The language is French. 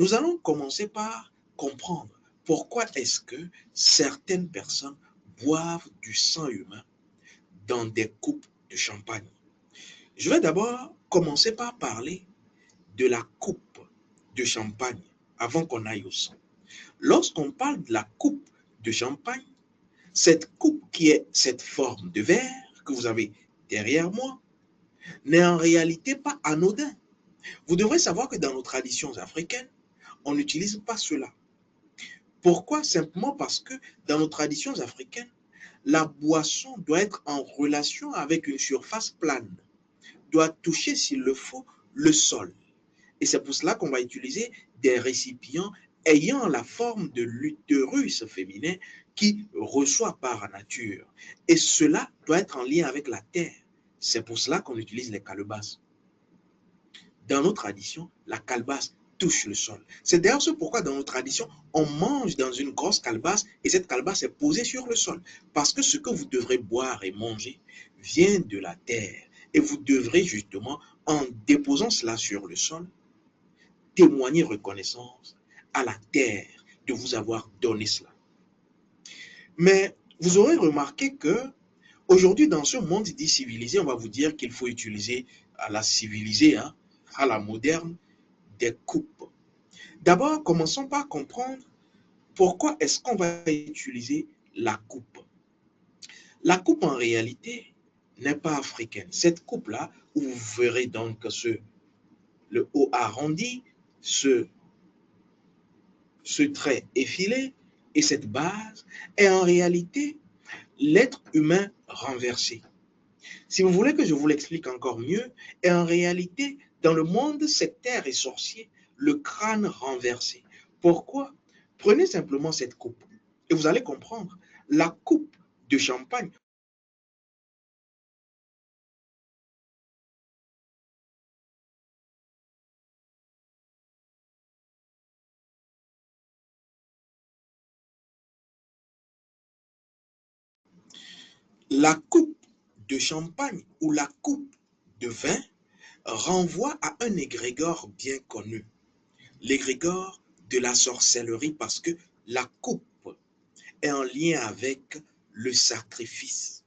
Nous allons commencer par comprendre pourquoi est-ce que certaines personnes boivent du sang humain dans des coupes de champagne. Je vais d'abord commencer par parler de la coupe de champagne avant qu'on aille au sang. Lorsqu'on parle de la coupe de champagne, cette coupe qui est cette forme de verre que vous avez derrière moi n'est en réalité pas anodin. Vous devrez savoir que dans nos traditions africaines, on n'utilise pas cela. Pourquoi? Simplement parce que dans nos traditions africaines, la boisson doit être en relation avec une surface plane, doit toucher s'il le faut le sol. Et c'est pour cela qu'on va utiliser des récipients ayant la forme de l'utérus féminin qui reçoit par nature. Et cela doit être en lien avec la terre. C'est pour cela qu'on utilise les calebasses. Dans nos traditions, la calebasse touche le sol. C'est d'ailleurs ce pourquoi dans nos traditions, on mange dans une grosse calebasse et cette calebasse est posée sur le sol. Parce que ce que vous devrez boire et manger vient de la terre. Et vous devrez justement, en déposant cela sur le sol, témoigner reconnaissance à la terre de vous avoir donné cela. Mais vous aurez remarqué que aujourd'hui, dans ce monde dit civilisé, on va vous dire qu'il faut utiliser à la civilisée, à la moderne, des coupes. D'abord, commençons par comprendre pourquoi est-ce qu'on va utiliser la coupe. La coupe, en réalité, n'est pas africaine. Cette coupe-là, où vous verrez donc le haut arrondi, ce trait effilé et cette base est en réalité l'être humain renversé. Si vous voulez que je vous l'explique encore mieux, est en réalité, dans le monde sectaire et sorcier, le crâne renversé. Pourquoi? Prenez simplement cette coupe et vous allez comprendre. La coupe de champagne, la coupe de champagne ou la coupe de vin renvoie à un égrégore bien connu, l'égrégore de la sorcellerie, parce que la coupe est en lien avec le sacrifice.